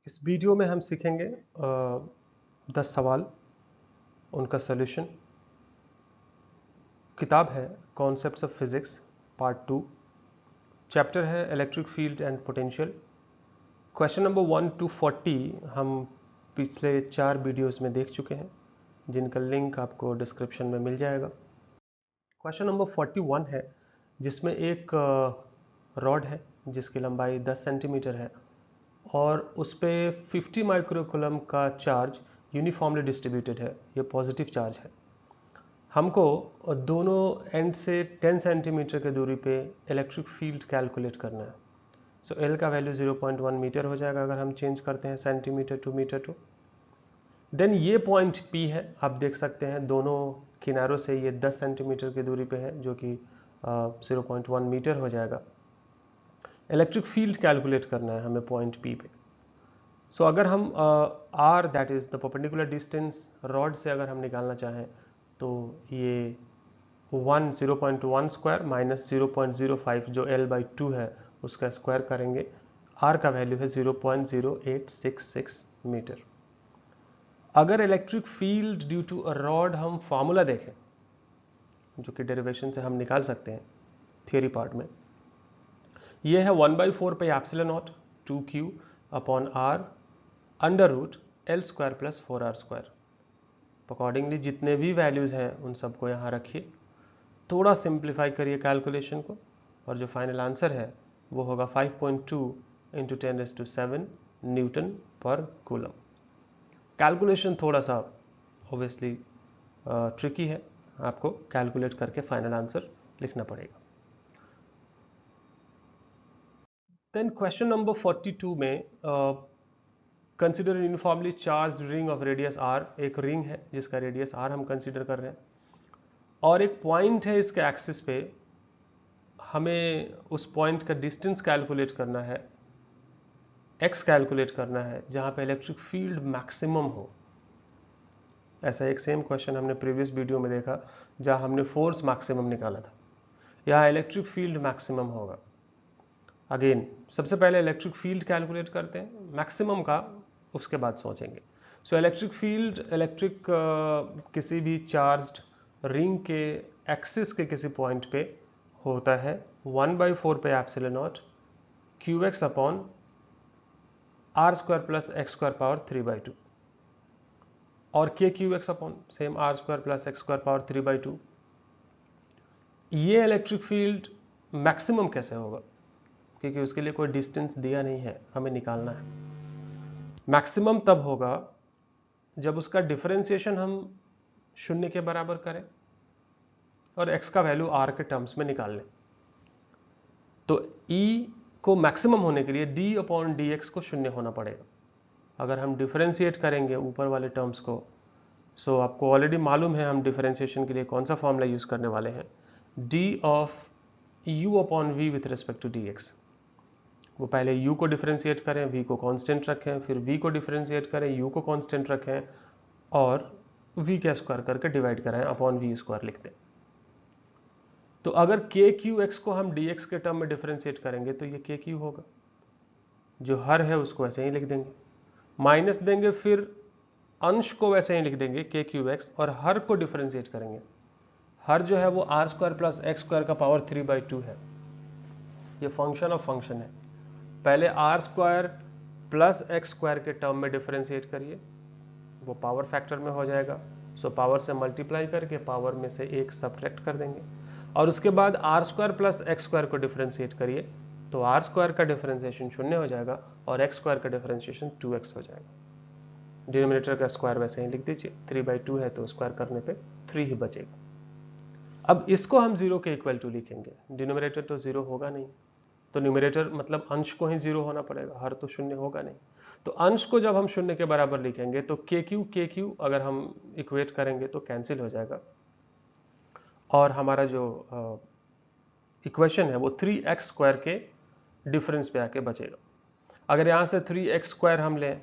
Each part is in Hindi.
इस वीडियो में हम सीखेंगे 10 सवाल, उनका सॉल्यूशन। किताब है concepts of physics part 2, chapter है electric field and potential. Question number 1 to 40 हम पिछले 4 वीडियोस में देख चुके हैं, जिनका लिंक आपको डिस्क्रिप्शन में मिल जाएगा। क्वेश्चन नंबर 41 है, जिसमें एक रॉड है जिसकी लंबाई 10 सेंटीमीटर है और उस पर 50 माइक्रोकूलम का चार्ज यूनिफॉर्मली डिस्ट्रीब्यूटेड है। ये पॉजिटिव चार्ज है। हमको दोनों एंड से 10 सेंटीमीटर की दूरी पे इलेक्ट्रिक फील्ड कैलकुलेट करना है। सो एल का वैल्यू 0.1 मीटर हो जाएगा अगर हम चेंज करते हैं centimetre to metre to. Then ये पॉइंट पी है, आप देख सकते हैं दोनों किनारों से ये 10 सेंटीमीटर की दूरी पे है, जो कि 0.1 मीटर हो जाएगा। इलेक्ट्रिक फील्ड कैलकुलेट करना है हमें पॉइंट पी पे। सो अगर हम R that is the perpendicular distance rod से अगर हम निकालना चाहें तो ये 0.1 स्क्वायर माइनस 0.05 जो L/2 है उसका स्क्वायर करेंगे। R का वैल्यू है 0.0866 मीटर। अगर electric field due to a rod हम फार्मूला देखें, जो कि डेरिवेशन से हम निकाल सकते हैं थियोरी पार्ट में, ये है 1/4 pi epsilon naught 2Q upon R under root L square plus 4R square. Accordingly जितने भी वैल्यूज़ हैं उन सबको यहाँ रखिए, थोड़ा सिंप्लीफाई करिए कैलकुलेशन को, और जो फाइनल आंसर है वो होगा 5.2 इंटू 10⁻⁷ न्यूटन पर कूलम। कैलकुलेशन थोड़ा सा ऑब्वियसली ट्रिकी है, आपको कैलकुलेट करके फाइनल आंसर लिखना पड़ेगा। देन क्वेश्चन नंबर 42 में consider uniformly charge ring of radius R. एक रिंग है जिसका रेडियस आर हम कंसिडर कर रहे हैं, और एक पॉइंट है इसके एक्सिस पे, हमें उस पॉइंट का डिस्टेंस कैलकुलेट करना है, एक्स कैलकुलेट करना है, जहाँ पे इलेक्ट्रिक फील्ड मैक्सिमम हो। ऐसा एक सेम क्वेश्चन हमने प्रीवियस वीडियो में देखा जहाँ हमने फोर्स मैक्सिमम निकाला था। यहाँ इलेक्ट्रिक फील्ड मैक्सिमम होगा। अगेन सबसे पहले इलेक्ट्रिक फील्ड कैलकुलेट करते हैं, मैक्सिमम का उसके बाद सोचेंगे। सो इलेक्ट्रिक फील्ड किसी भी चार्ज्ड रिंग के एक्सिस के किसी पॉइंट पे होता है 1/4 पे epsilon not QX upon R square plus X square power 3/2 और KQX upon same R square plus X square power 3/2। ये इलेक्ट्रिक फील्ड मैक्सिमम कैसे होगा, क्योंकि उसके लिए कोई डिस्टेंस दिया नहीं है, हमें निकालना है। मैक्सिमम तब होगा जब उसका डिफरेंशिएशन हम 0 के बराबर करें और x का वैल्यू r के टर्म्स में निकाल लें। तो E को मैक्सिमम होने के लिए d/dx को 0 होना पड़ेगा। अगर हम डिफरेंशिएट करेंगे ऊपर वाले टर्म्स को, सो आपको ऑलरेडी मालूम है हम डिफरेंशिएशन के लिए कौन सा फॉर्मूला यूज करने वाले हैं, d of u/v with respect to dx। वो पहले u को डिफरेंशिएट करें, v को कांस्टेंट रखें, फिर v को डिफरेंशिएट करें, u को कांस्टेंट रखें और v का स्क्वायर करके डिवाइड करें अपॉन v स्क्वायर लिखते हैं। तो अगर KQX को हम dx के टर्म में डिफरेंशिएट करेंगे तो ये KQ होगा, जो हर है उसको ऐसे ही लिख देंगे, माइनस देंगे, फिर अंश को वैसे ही लिख देंगे KQX और हर को डिफरेंशिएट करेंगे। हर जो है वो R square plus X square का पावर 3/2 है। ये फंक्शन ऑफ फंक्शन है। पहले R square plus X square के टर्म में डिफरेंशिएट करिए, वो पावर फैक्टर में हो जाएगा। सो पावर से मल्टीप्लाई करके पावर में से एक सब्ट्रैक्ट कर देंगे, और उसके बाद R square plus X square को डिफरेंशिएट करिए, तो R स्क्वायर का डिफरेंशिएशन 0 हो जाएगा और एक्स स्क्वायर का डिफरेंशिएशन 2x हो जाएगा। डिनोमिनेटर का स्क्वायर वैसे ही लिख दीजिए, 3/2 है तो स्क्वायर करने पे 3 ही बचेगा। अब इसको हम 0 के इक्वल टू लिखेंगे, डिनोमिनेटर तो 0 होगा नहीं, तो न्यूमरेटर मतलब अंश को ही 0 होना पड़ेगा, हर तो 0 होगा नहीं। तो अंश को जब हम 0 के बराबर लिखेंगे तो KQ अगर हम इक्वेट करेंगे तो कैंसिल हो जाएगा, और हमारा जो इक्वेशन है वो 3x स्क्वायर के डिफरेंस पे आके बचेगा। अगर यहां से 3x स्क्वायर हम लें,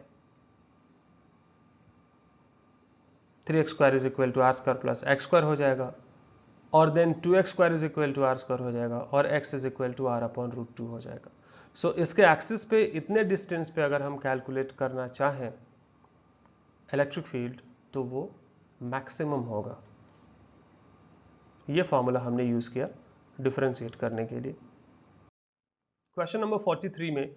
3x square is equal to R square plus X square हो जाएगा, और then 2x square is equal to R square हो जाएगा, और x is equal to R upon √2 हो जाएगा। सो इसके एक्सिस पे इतने डिस्टेंस पे अगर हम कैलकुलेट करना चाहें इलेक्ट्रिक फील्ड तो वो मैक्सिमम होगा। ये फॉर्मूला हमने यूज किया डिफरेंशिएट करने के लिए। क्वेश्चन नंबर 43 में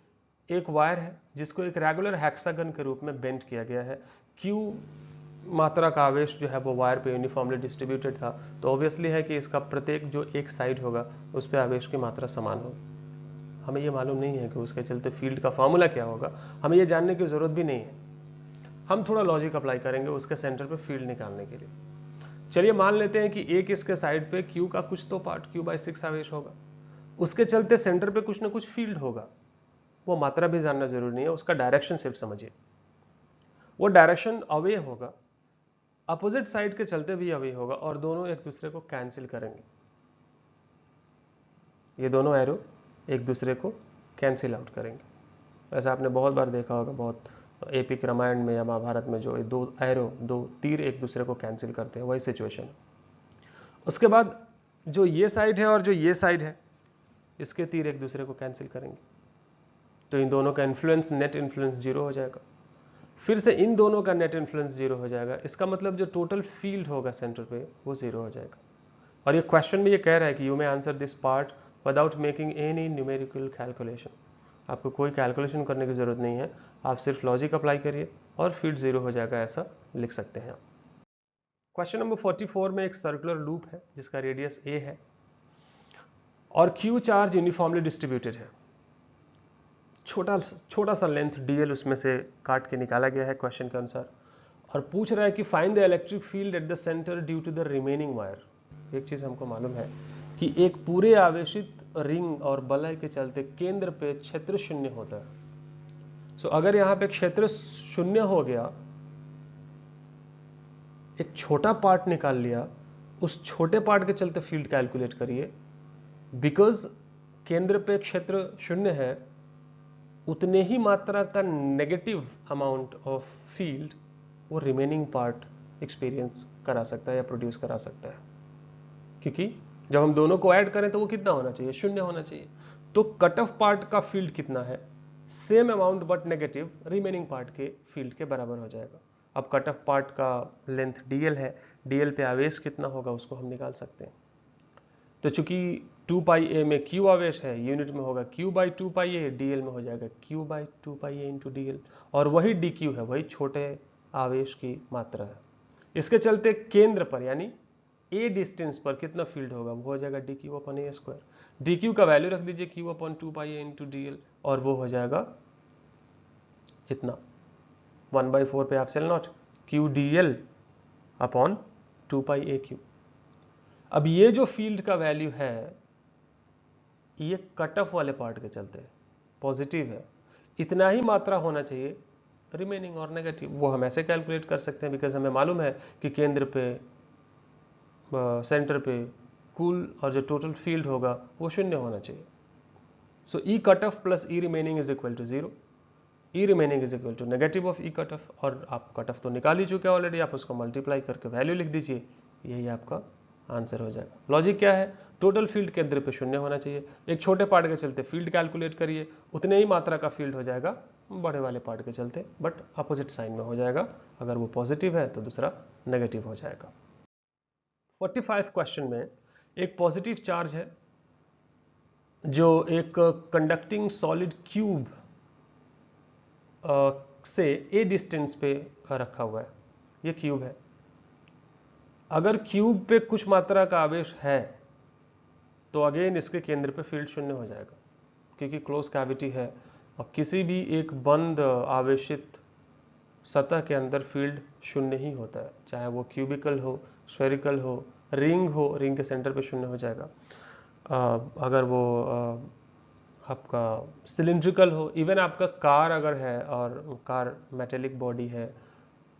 एक वायर है जिसको एक रेगुलर हेक्सागन के रूप में बेंड किया गया है। क्यू मात्रा का आवेश जो है वो वायर पे यूनिफॉर्मली डिस्ट्रीब्यूटेड था, तो ऑब्वियसली है कि इसका प्रत्येक जो एक साइड होगा उस पर आवेश की मात्रा समान होगी। हमें ये मालूम नहीं है कि उसके चलते फील्ड का फॉर्मूला क्या होगा, हमें ये जानने की जरूरत भी नहीं है। हम थोड़ा लॉजिक अप्लाई करेंगे उसके सेंटर पे फील्ड निकालने के लिए। चलिए मान लेते हैं कि एक इसके साइड पे क्यू का कुछ तो पार्ट Q/6 आवेश होगा, उसके चलते सेंटर पे कुछ ना कुछ फील्ड होगा। वो मात्रा भी जानना जरूरी नहीं है, उसका डायरेक्शन सिर्फ समझिए। वो डायरेक्शन अवे होगा, अपोजिट साइड के चलते भी अवे होगा और दोनों एक दूसरे को कैंसिल करेंगे। ये दोनों एरो एक दूसरे को कैंसिल आउट करेंगे। ऐसा आपने बहुत बार देखा होगा, बहुत एपिक रामायण में या महाभारत में जो दो एरो, दो तीर एक दूसरे को कैंसिल करते हैं, वही सिचुएशन। उसके बाद जो ये साइड है और जो ये साइड है, इसके तीर एक दूसरे को कैंसिल करेंगे, तो इन दोनों का इन्फ्लुएंस, नेट इन्फ्लुएंस जीरो हो जाएगा। फिर से इन दोनों का नेट इन्फ्लुएंस जीरो हो जाएगा। इसका मतलब जो टोटल फील्ड होगा सेंटर पे वो जीरो हो जाएगा। और ये क्वेश्चन में ये कह रहा है कि you may answer this part without making any numerical calculation. आपको कोई कैलकुलेशन करने की जरूरत नहीं है, आप सिर्फ लॉजिक अप्लाई करिए और फील्ड जीरो हो जाएगा, ऐसा लिख सकते हैं आप। क्वेश्चन नंबर 44 में एक सर्कुलर लूप है जिसका रेडियस a है और Q चार्ज यूनिफॉर्मली डिस्ट्रीब्यूटेड है। छोटा सा लेंथ dl उसमें से काट के निकाला गया है क्वेश्चन के अनुसार, और पूछ रहा है कि find the electric field at the centre due to the remaining wire. एक चीज हमको मालूम है कि एक पूरे आवेशित रिंग और बलय के चलते केंद्र पे क्षेत्र शून्य होता है। सो अगर यहाँ पे क्षेत्र शून्य हो गया, एक छोटा पार्ट निकाल लिया, उस छोटे पार्ट के चलते फील्ड कैलकुलेट करिए। बिकॉज केंद्र पे क्षेत्र शून्य है, उतने ही मात्रा का नेगेटिव अमाउंट ऑफ फील्ड वो रिमेनिंग पार्ट एक्सपीरियंस करा सकता है या प्रोड्यूस करा सकता है। क्योंकि जब हम दोनों को ऐड करें तो वो कितना होना चाहिए, शून्य होना चाहिए। तो कट ऑफ पार्ट का फील्ड कितना है, same amount but negative remaining part के फील्ड के बराबर हो जाएगा। अब कट ऑफ पार्ट का लेंथ dl है, dl पे आवेश कितना होगा उसको हम निकाल सकते हैं। तो चूंकि 2πa में q आवेश है, यूनिट में होगा q/2πa, dl में हो जाएगा q/2πa इंटू dl, और वही dq है, वही छोटे आवेश की मात्रा है। इसके चलते केंद्र पर यानी a डिस्टेंस पर कितना फील्ड होगा, वो हो जाएगा dq/a²। dq का वैल्यू रख दीजिए q/2πa इंटू dl, और वो हो जाएगा इतना 1/4 पे एप्सिलॉन नॉट q dl/2πaq। अब ये जो फील्ड का वैल्यू है ये कट ऑफ वाले पार्ट के चलते पॉजिटिव है, इतना ही मात्रा होना चाहिए रिमेनिंग और नेगेटिव। वो हम ऐसे कैलकुलेट कर सकते हैं बिकॉज हमें मालूम है कि केंद्र पे सेंटर पे कुल और जो टोटल फील्ड होगा वो शून्य होना चाहिए। So E cut off plus E remaining is equal to 0, E remaining is equal to negative of E cut off. और आप कट ऑफ तो निकाल ही चुके हैं ऑलरेडी, आप उसको मल्टीप्लाई करके वैल्यू लिख दीजिए, यही आपका आंसर हो जाएगा। लॉजिक क्या है, टोटल फील्ड केंद्र पे शून्य होना चाहिए, एक छोटे पार्ट के चलते फील्ड कैलकुलेट करिए, उतने ही मात्रा का फील्ड हो जाएगा बड़े वाले पार्ट के चलते, बट अपोजिट साइन में हो जाएगा। अगर वो पॉजिटिव है तो दूसरा नेगेटिव हो जाएगा। 45 क्वेश्चन में एक पॉजिटिव चार्ज है जो एक कंडक्टिंग सॉलिड क्यूब से ए डिस्टेंस पे रखा हुआ है। ये क्यूब है, अगर क्यूब पे कुछ मात्रा का आवेश है तो अगेन इसके केंद्र पे फील्ड शून्य हो जाएगा, क्योंकि क्लोज कैविटी है और किसी भी एक बंद आवेशित सतह के अंदर फील्ड शून्य ही होता है, चाहे वो क्यूबिकल हो, स्फेरिकल हो, रिंग हो, रिंग के सेंटर पे शून्य हो जाएगा। अगर वो आपका सिलिंड्रिकल हो, इवन आपका कार अगर है और कार मेटेलिक बॉडी है,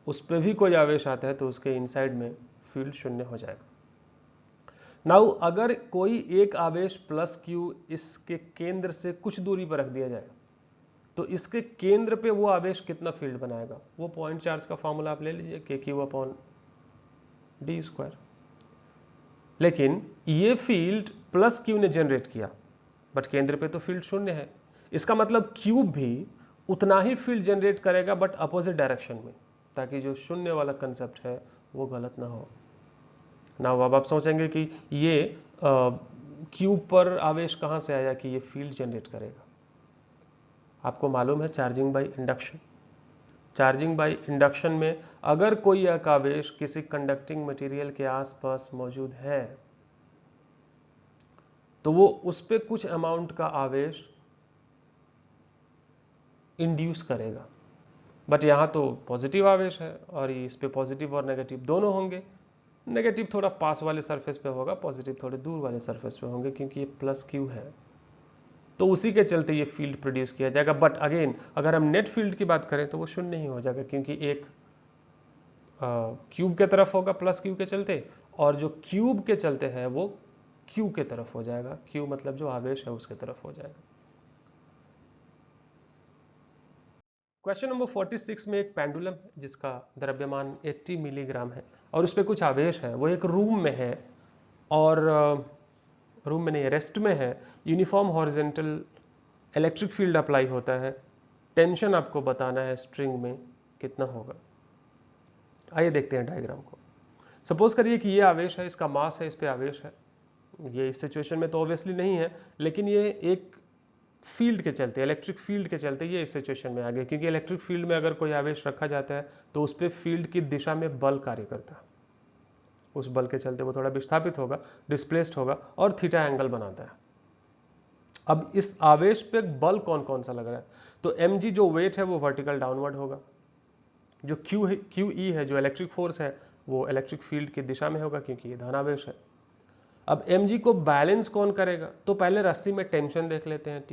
उस पर भी कोई आवेश आता है तो उसके इनसाइड में फील्ड शून्य हो जाएगा। नाउ अगर कोई एक आवेश प्लस क्यू इसके केंद्र से कुछ दूरी पर रख दिया जाए तो इसके केंद्र पे वो आवेश कितना फील्ड बनाएगा, वो पॉइंट चार्ज का फॉर्मूला आप ले लीजिए kq/d²। लेकिन ये फील्ड प्लस क्यू ने जनरेट किया, बट केंद्र पे तो फील्ड शून्य है, इसका मतलब क्यूब भी उतना ही फील्ड जनरेट करेगा बट अपोजिट डायरेक्शन में, ताकि जो शून्य वाला कंसेप्ट है वो गलत ना हो ना। अब आप सोचेंगे कि ये क्यूब पर आवेश कहाँ से आया कि ये फील्ड जनरेट करेगा। आपको मालूम है charging by induction, charging by induction में अगर कोई एक आवेश किसी कंडक्टिंग मटेरियल के आसपास मौजूद है तो वो उस पर कुछ अमाउंट का आवेश इंड्यूस करेगा। बट यहाँ तो पॉजिटिव आवेश है और इस पे पॉजिटिव और नेगेटिव दोनों होंगे। नेगेटिव थोड़ा पास वाले सरफेस पे होगा, पॉजिटिव थोड़े दूर वाले सरफेस पे होंगे, क्योंकि ये प्लस क्यू है, तो उसी के चलते ये फील्ड प्रोड्यूस किया जाएगा। बट अगेन अगर हम नेट फील्ड की बात करें तो वो शून्य ही हो जाएगा, क्योंकि एक क्यूब के तरफ होगा प्लस क्यू के चलते, और जो क्यूब के चलते हैं वो क्यू के तरफ हो जाएगा। क्यू मतलब जो आवेश है उसके तरफ हो जाएगा। क्वेश्चन नंबर 46 में एक पेंडुलम है जिसका द्रव्यमान 80 मिलीग्राम है और उस पर कुछ आवेश है, वो एक रूम में है और रूम में नहीं, रेस्ट में है। Uniform horizontal electric field apply होता है। टेंशन आपको बताना है स्ट्रिंग में कितना होगा। आइए देखते हैं डायग्राम को। सपोज करिए कि ये आवेश है, इसका मास है, इस पे आवेश है। ये इस सिचुएशन में तो ऑब्वियसली नहीं है, लेकिन ये एक फील्ड के चलते, इलेक्ट्रिक फील्ड के चलते ये इस सिचुएशन में आ गया, क्योंकि इलेक्ट्रिक फील्ड में अगर कोई आवेश रखा जाता है तो उस पर फील्ड की दिशा में बल कार्य करता है। उस बल के चलते वो थोड़ा विस्थापित होगा, डिस्प्लेस्ड होगा और थीटा एंगल बनाता है। अब इस आवेश पे बल कौन कौन सा लग रहा है, तो mg जो वेट है वो वर्टिकल डाउनवर्ड होगा, जो क्यू ई है जो इलेक्ट्रिक फोर्स है वो इलेक्ट्रिक फील्ड की दिशा में होगा, क्योंकि ये धनावेश है। अब mg को बैलेंस कौन करेगा, तो पहले रस्सी में टेंशन देख लेते हैं।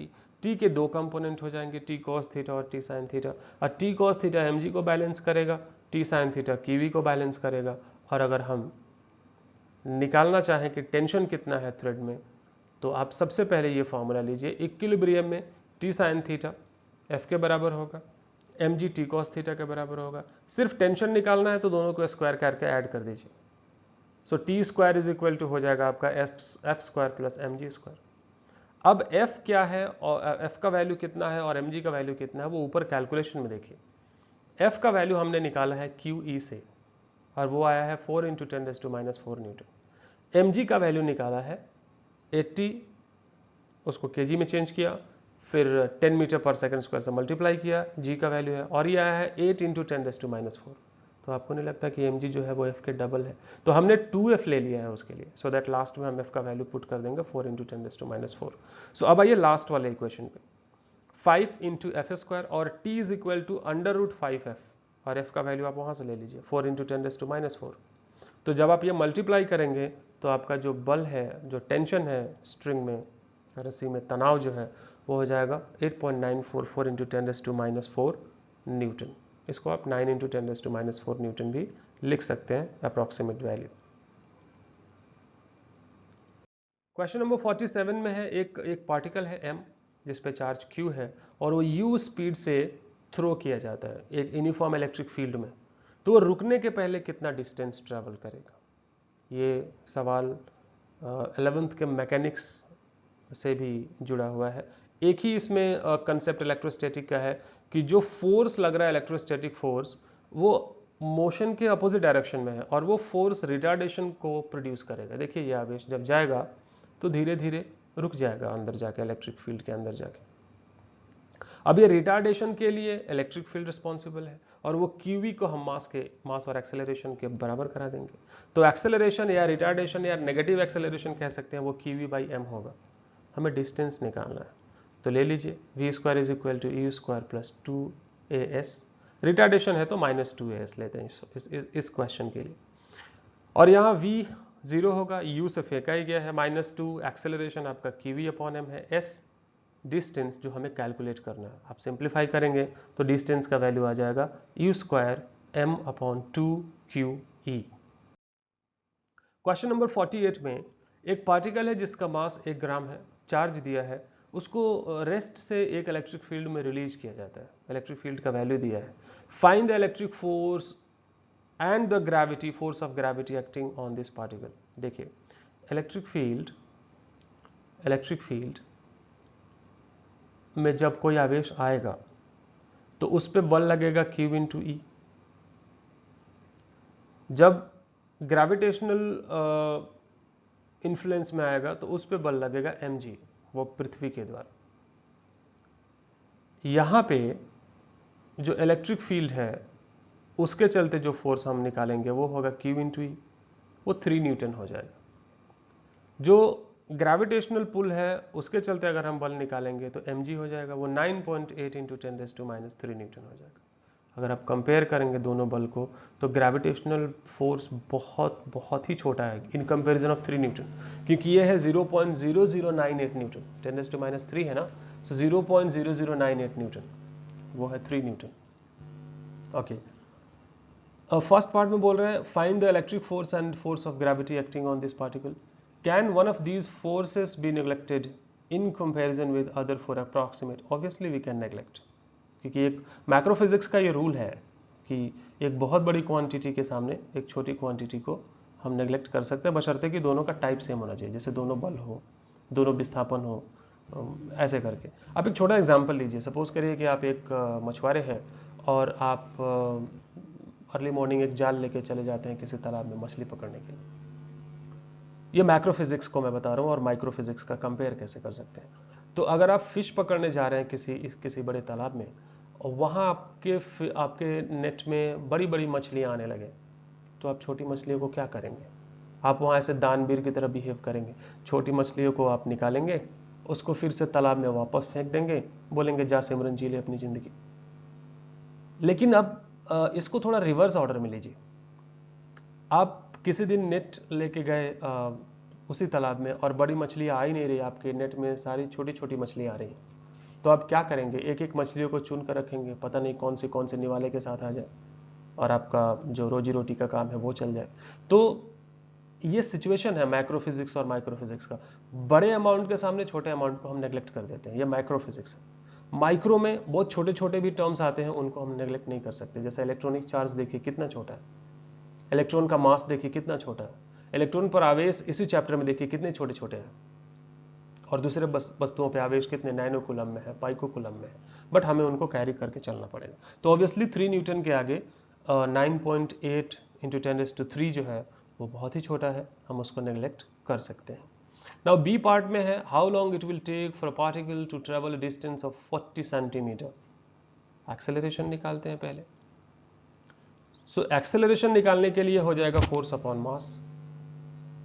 टी के दो कंपोनेंट हो जाएंगे, टी कॉस थीटा और टी साइन थीटा। और टी कॉस थीटा mg को बैलेंस करेगा, टी साइन थीटा क्यूवी को बैलेंस करेगा। और अगर हम निकालना चाहें कि टेंशन कितना है थ्रेड में, तो आप सबसे पहले ये फॉर्मूला लीजिए। इक्विलिब्रियम में टी साइन थीटा एफ के बराबर होगा, mg टी कॉस थीटा के बराबर होगा। सिर्फ टेंशन निकालना है तो दोनों को स्क्वायर करके ऐड कर दीजिए। So T square is equal to हो जाएगा आपका F square plus mg square. अब f क्या है और f का वैल्यू कितना है और mg का वैल्यू कितना है वो ऊपर कैलकुलेशन में देखिए। f का वैल्यू हमने निकाला है QE से और वो आया है 4 × 10⁻⁴ न्यूटन। mg का वैल्यू निकाला है 80, उसको kg में चेंज किया, फिर 10 मीटर पर सेकंड स्क्वायर से मल्टीप्लाई किया, g का वैल्यू है, और ये आया है 8 × 10⁻⁴। तो आपको नहीं लगता कि mg जो है वो f के डबल है, तो हमने 2f ले लिया है उसके लिए, सो दैट लास्ट में हम f का वैल्यू पुट कर देंगे 4 × 10⁻⁴। सो अब आइए लास्ट वाले इक्वेशन पे, 5 × f² और t is equal to √5f, और f का वैल्यू आप वहां से ले लीजिए 4 × 10⁻⁴। तो जब आप ये मल्टीप्लाई करेंगे तो आपका जो बल है, जो टेंशन है स्ट्रिंग में, रस्सी में तनाव जो है वो हो जाएगा 8.944 × 10⁻⁴ न्यूटन। इसको आप 9 × 10⁻⁴ न्यूटन भी लिख सकते हैं, अप्रॉक्सीमेट वैल्यू। क्वेश्चन नंबर 47 में है एक पार्टिकल है m जिस पे चार्ज q है और वो u स्पीड से थ्रो किया जाता है एक यूनिफॉर्म इलेक्ट्रिक फील्ड में, तो वो रुकने के पहले कितना डिस्टेंस ट्रेवल करेगा। ये सवाल 11th के मैकेनिक्स से भी जुड़ा हुआ है। एक ही इसमें कंसेप्ट इलेक्ट्रोस्टैटिक का है कि जो फोर्स लग रहा है इलेक्ट्रोस्टैटिक फोर्स, वो मोशन के अपोजिट डायरेक्शन में है और वो फोर्स रिटार्डेशन को प्रोड्यूस करेगा। देखिए ये आवेश जब जाएगा तो धीरे धीरे रुक जाएगा अंदर जाके, इलेक्ट्रिक फील्ड के अंदर जाके। अब ये रिटार्डेशन के लिए इलेक्ट्रिक फील्ड रिस्पॉन्सिबल है और वो क्यूवी को हम मास और एक्सेलरेशन के बराबर करा देंगे। तो एक्सेलरेशन या रिटार्डेशन या नेगेटिव एक्सेलरेशन कह सकते हैं, वो QV/m होगा। हमें डिस्टेंस निकालना है तो ले लीजिए v² is equal to u² plus 2as। Retardation है तो -2as लेते हैं इस क्वेश्चन के लिए। और यहाँ v 0 होगा, u से फेंका ही गया है, -2 एक्सेलरेशन आपका QV/m है, s डिस्टेंस जो हमें कैलकुलेट करना है। आप सिंप्लीफाई करेंगे तो डिस्टेंस का वैल्यू आ जाएगा u² m/2QE। क्वेश्चन नंबर 48 में एक पार्टिकल है जिसका मास 1 ग्राम है, चार्ज दिया है, उसको रेस्ट से एक इलेक्ट्रिक फील्ड में रिलीज किया जाता है, इलेक्ट्रिक फील्ड का वैल्यू दिया है। Find the electric force and the gravity, force of gravity acting on this particle. देखिए इलेक्ट्रिक फील्ड में जब कोई आवेश आएगा तो उस पर बल लगेगा Q इंटू ई। जब ग्रेविटेशनल इन्फ्लुएंस में आएगा तो उस पर बल लगेगा mg, वो पृथ्वी के द्वारा। यहाँ पे जो इलेक्ट्रिक फील्ड है उसके चलते जो फोर्स हम निकालेंगे वो होगा Q इंटू ई, वो 3 न्यूटन हो जाएगा। जो ग्रेविटेशनल पुल है उसके चलते अगर हम बल निकालेंगे तो mg हो जाएगा, वो 9.8 इंटू 10⁻³ न्यूटन हो जाएगा। अगर आप कंपेयर करेंगे दोनों बल को तो ग्रेविटेशनल फोर्स बहुत बहुत ही छोटा है इन कंपैरिजन ऑफ 3 न्यूटन, क्योंकि ये है 0.0098 न्यूटन, 10⁻³ है ना, सो 0.0098 न्यूटन, वो है 3 न्यूटन। ओके, फर्स्ट पार्ट में बोल रहे हैं find the electric force and force of gravity acting on this particle, can one of these forces be neglected in comparison with other for approximate. Obviously we can neglect, क्योंकि एक मैक्रोफिजिक्स का ये रूल है कि एक बहुत बड़ी क्वांटिटी के सामने एक छोटी क्वांटिटी को हम नेग्लेक्ट कर सकते हैं, बशर्ते कि दोनों का टाइप सेम होना चाहिए, जैसे दोनों बल हो, दोनों विस्थापन हो, ऐसे करके। आप एक छोटा एग्जांपल लीजिए, सपोज करिए कि आप एक मछुआरे हैं और आप अर्ली मॉर्निंग एक जाल लेके चले जाते हैं किसी तालाब में मछली पकड़ने के लिए। ये मैक्रोफिजिक्स को मैं बता रहा हूँ और माइक्रोफिजिक्स का कंपेयर कैसे कर सकते हैं। तो अगर आप फिश पकड़ने जा रहे हैं किसी बड़े तालाब में और वहाँ आपके नेट में बड़ी बड़ी मछलियाँ आने लगे, तो आप छोटी मछलियों को क्या करेंगे? आप वहाँ ऐसे दानवीर की तरह बिहेव करेंगे, छोटी मछलियों को आप निकालेंगे, उसको फिर से तालाब में वापस फेंक देंगे, बोलेंगे जा सिमरन जी ले अपनी जिंदगी। लेकिन अब इसको थोड़ा रिवर्स ऑर्डर में लीजिए। आप किसी दिन नेट लेके गए उसी तालाब में और बड़ी मछलियाँ आ ही नहीं रही, आपके नेट में सारी छोटी छोटी मछलियाँ आ रही, तो आप क्या करेंगे? एक एक मछलियों को चुन कर रखेंगे, पता नहीं कौन से निवाले के साथ आ जाए और आपका जो रोजी रोटी का काम है वो चल जाए। तो ये सिचुएशन है मैक्रोफिजिक्स और माइक्रोफिजिक्स का। बड़े अमाउंट के सामने छोटे अमाउंट को हम नेग्लेक्ट कर देते हैं, ये माइक्रोफिजिक्स है। माइक्रो में बहुत छोटे छोटे भी टर्म्स आते हैं, उनको हम नेग्लेक्ट नहीं कर सकते। जैसे इलेक्ट्रॉनिक चार्ज देखिए कितना छोटा है, इलेक्ट्रॉन का मास देखिए कितना छोटा है, इलेक्ट्रॉन पर आवेश इसी चैप्टर में देखिए कितने छोटे छोटे हैं, और दूसरे वस्तुओं पे आवेश कितने नैनो कूलम में है, पाइको कूलम में है, बट हमें उनको कैरी करके चलना पड़ेगा। तो ऑब्वियसली 3 न्यूटन के आगे 9.8 इंटू 10⁻³ जो है वो बहुत ही छोटा है, हम उसको नेग्लेक्ट कर सकते हैं। नाउ बी पार्ट में है how long it will take for a particle to travel a distance of 40 centimetre. Acceleration निकालते हैं पहले। सो एक्सेलरेशन निकालने के लिए हो जाएगा force upon mass.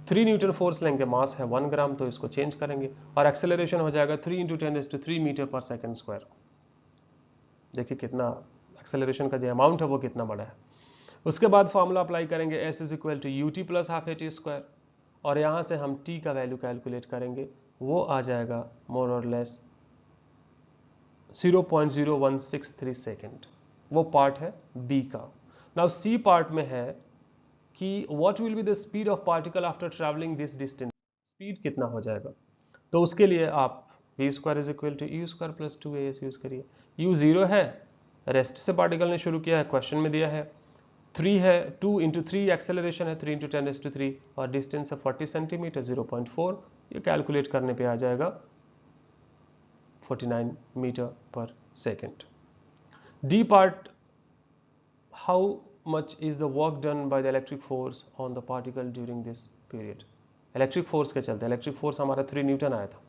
3 Newton force लेंगे, मास है 1 ग्राम, तो इसको चेंज करेंगे और एक्सेलरेशन हो जाएगा 3 इंटू 10⁻³ मीटर पर सेकेंड स्क्वायर। देखिए कितना एक्सेलरेशन का जो अमाउंट है वो कितना बड़ा है। उसके बाद फॉर्मूला अप्लाई करेंगे, S is equal to U T plus half A T square, और यहाँ से हम टी का वैल्यू कैलकुलेट करेंगे, वो आ जाएगा मोर और लेस 0.0163 सेकेंड। वो पार्ट है बी का। नाउ सी पार्ट में है कि what will be the speed of particle after travelling this distance, speed कितना हो जाएगा। तो उसके लिए आप v square is equal to U square plus 2as use करिए। u 0 है, रेस्ट से पार्टिकल ने शुरू किया है, क्वेश्चन में दिया है। 3 है, 2 इंटू 3 एक्सेलरेशन है, 3 इंटू 10⁻³ और डिस्टेंस है 40 सेंटीमीटर 0.4, ये कैलकुलेट करने पे आ जाएगा 49 मीटर पर second. D part, how much is the work done by the electric force on the particle during this period। Electric force के चलते, इलेक्ट्रिक फोर्स हमारा 3 न्यूटन आया था,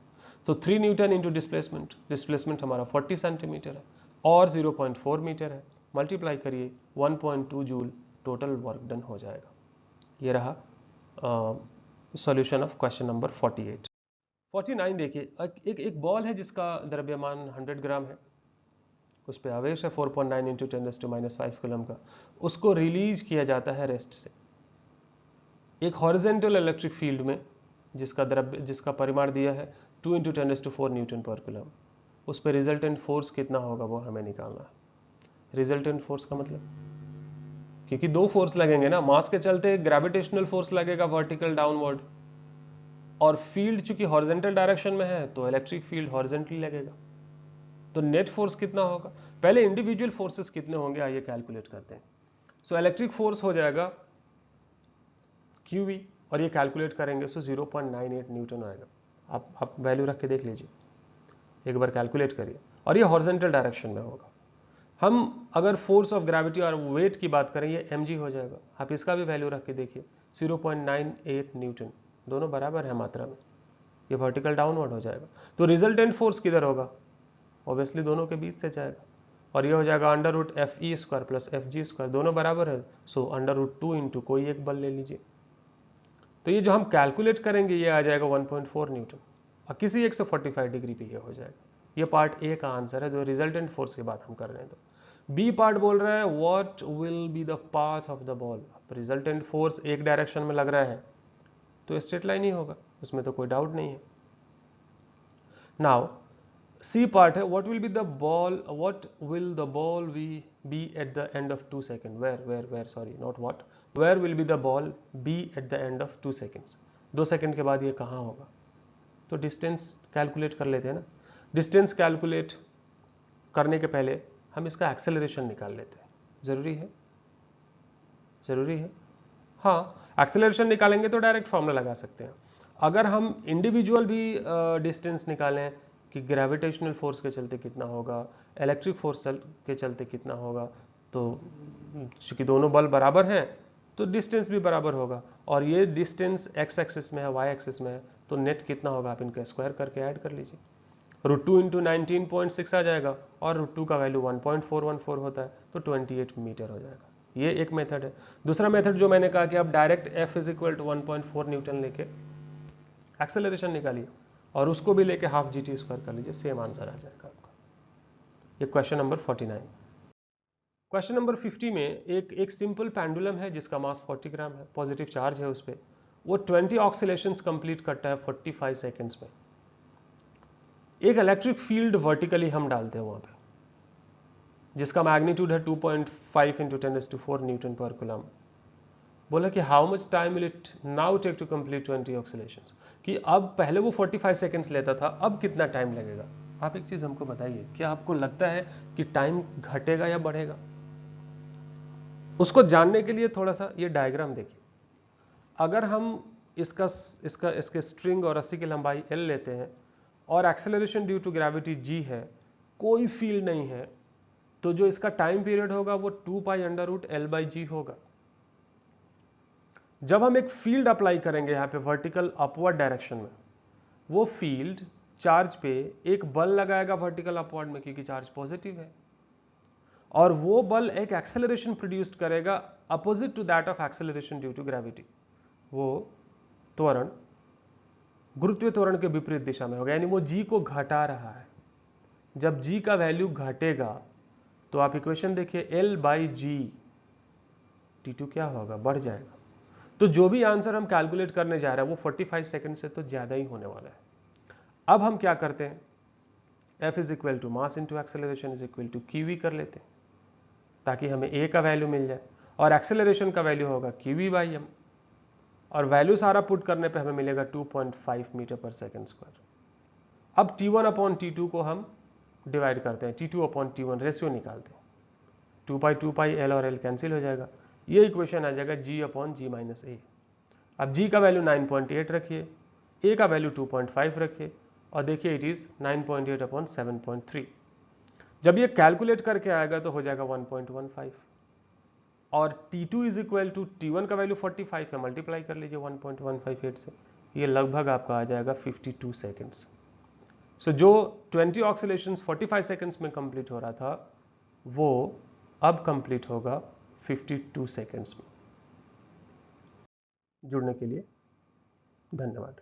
तो 3 न्यूटन इंटू डिस्प्लेसमेंट, डिस्प्लेसमेंट हमारा 40 सेंटीमीटर है और 0.4 मीटर है, मल्टीप्लाई करिए 1.2 जूल, टोटल वर्क डन हो जाएगा। ये रहा सॉल्यूशन ऑफ क्वेश्चन नंबर 48। 49 देखिए, एक बॉल है जिसका द्रव्यमान 100 ग्राम है, उस पर आवेश है 4.9 इंटू 10⁻⁵ कूलम का, उसको रिलीज किया जाता है रेस्ट से। एक हॉरिजेंटल इलेक्ट्रिक फील्ड में जिसका परिमाण दिया है 2 इंटू 10⁻⁴ न्यूटन पर कूलम, उस पर रिजल्टेंट फोर्स कितना होगा वो हमें निकालना है। रिजल्टेंट फोर्स का मतलब, क्योंकि दो फोर्स लगेंगे ना, मास के चलते ग्रेविटेशनल फोर्स लगेगा वर्टिकल डाउनवर्ड, और फील्ड चूंकि हॉरिजेंटल डायरेक्शन में है तो इलेक्ट्रिक फील्ड हॉरिजेंटली लगेगा, तो नेट फोर्स कितना होगा। पहले इंडिविजुअल फोर्सेस कितने होंगे आइए कैलकुलेट करते हैं। सो इलेक्ट्रिक फोर्स हो जाएगा QV, और ये कैलकुलेट करेंगे सो 0.98 न्यूटन आएगा। आप वैल्यू रख के देख लीजिए, एक बार कैलकुलेट करिए। और ये हॉरिजॉन्टल डायरेक्शन में होगा। हम अगर फोर्स ऑफ ग्रेविटी और वेट की बात करें, ये mg हो जाएगा। आप इसका भी वैल्यू रख के देखिए, 0.98 न्यूटन, दोनों बराबर है मात्रा में, ये वर्टिकल डाउनवर्ड हो जाएगा। तो रिजल्टेंट फोर्स किधर होगा? ऑब्वियसली दोनों के बीच से जाएगा, और ये हो जाएगा √FE² प्लस FG², दोनों बराबर है, सो √2 इंटू कोई एक बल ले लीजिए। तो ये जो हम कैलकुलेट करेंगे ये आ जाएगा 1.4 न्यूटन, और किसी एक से 45 डिग्री पे ये हो जाएगा। ये पार्ट ए का आंसर है, जो रिजल्टेंट फोर्स की बात हम कर रहे हैं। तो बी पार्ट बोल रहा है what will be the path of the ball. Resultant force एक डायरेक्शन में लग रहा है तो स्ट्रेट लाइन ही होगा, उसमें तो कोई डाउट नहीं है। नाउ सी पार्ट है what will be the ball, what will the ball be at the end of 2 second, where sorry not what, where will be the ball be at the end of 2 seconds. 2 second के बाद ये कहाँ होगा? तो डिस्टेंस कैलकुलेट कर लेते हैं ना। डिस्टेंस कैलकुलेट करने के पहले हम इसका एक्सेलरेशन निकाल लेते हैं। जरूरी है? जरूरी है, हाँ। एक्सेलरेशन निकालेंगे तो डायरेक्ट फॉर्मूला लगा सकते हैं। अगर हम इंडिविजुअल भी डिस्टेंस निकालें कि ग्रेविटेशनल फोर्स के चलते कितना होगा, इलेक्ट्रिक फोर्स के चलते कितना होगा, तो चूंकि दोनों बल बराबर हैं तो डिस्टेंस भी बराबर होगा, और ये डिस्टेंस एक्स एक्सिस में है, वाई एक्सिस में है, तो नेट कितना होगा आप इनका स्क्वायर करके ऐड कर लीजिए। √2 इंटू 19.6 आ जाएगा, और √2 का वैल्यू 1.414 होता है, तो 28 मीटर हो जाएगा। ये एक मेथड है। दूसरा मेथड जो मैंने कहा कि आप direct F is equal to 1.4 newton लेके एक्सेलरेशन निकालिए, और उसको भी लेके हाफ GT² कर लीजिए, सेम आंसर आ जाएगा आपका। ये क्वेश्चन नंबर 49। क्वेश्चन नंबर 50 में एक सिंपल पेंडुलम है जिसका मास 40 ग्राम है, पॉजिटिव चार्ज है उस पर, वो 20 ऑक्सीलेशंस कंप्लीट करता है 45 सेकेंड्स में। एक इलेक्ट्रिक फील्ड वर्टिकली हम डालते हैं वहां पे, जिसका मैग्नीट्यूड है 2.5 इंटू 10⁴ न्यूटन पर कूलम। बोला कि how much time will it now take to complete 20 oscillations, कि अब पहले वो 45 सेकेंड्स लेता था, अब कितना टाइम लगेगा। आप एक चीज हमको बताइए, क्या आपको लगता है कि टाइम घटेगा या बढ़ेगा? उसको जानने के लिए थोड़ा सा ये डायग्राम देखिए। अगर हम इसके स्ट्रिंग और रस्सी की लंबाई L लेते हैं, और acceleration due to gravity G है, कोई फील्ड नहीं है, तो जो इसका टाइम पीरियड होगा वो 2π√L/G होगा। जब हम एक फील्ड अप्लाई करेंगे यहां पे वर्टिकल अपवर्ड डायरेक्शन में, वो फील्ड चार्ज पे एक बल लगाएगा वर्टिकल अपवर्ड में, क्योंकि चार्ज पॉजिटिव है, और वो बल एक एक्सेलरेशन प्रोड्यूस करेगा opposite to that of acceleration due to gravity. वो त्वरण गुरुत्वीय त्वरण के विपरीत दिशा में होगा, यानी वो G को घटा रहा है। जब G का वैल्यू घटेगा तो आप इक्वेशन देखिए, L/G T2 क्या होगा? बढ़ जाएगा। तो जो भी आंसर हम कैलकुलेट करने जा रहे हैं वो 45 सेकंड से तो ज्यादा ही होने वाला है। अब हम क्या करते हैं, F is equal to mass into acceleration is equal to QV कर लेते हैं, ताकि हमें A का वैल्यू मिल जाए, और एक्सेलरेशन का वैल्यू होगा QV/m, और वैल्यू सारा पुट करने पे हमें मिलेगा 2.5 मीटर पर सेकेंड स्क्वायर। अब T1/T2 को हम डिवाइड करते हैं, T2/T1 रेशियो निकालते हैं, 2π L और L कैंसिल हो जाएगा, ये इक्वेशन आ जाएगा G/G - A। अब G का वैल्यू 9.8 रखिए, A का वैल्यू 2.5 रखिए, और देखिए इट इज 9.8/7.3। जब ये कैलकुलेट करके आएगा तो हो जाएगा 1.15, और T2 is equal to T1 का वैल्यू 45 है, मल्टीप्लाई कर लीजिए 1.158 से, ये लगभग आपका आ जाएगा 52 सेकेंड्स। सो जो 20 ऑक्सीलेशंस 45 सेकेंड्स में कंप्लीट हो रहा था, वो अब कंप्लीट होगा 52 सेकेंड्स में। जुड़ने के लिए धन्यवाद।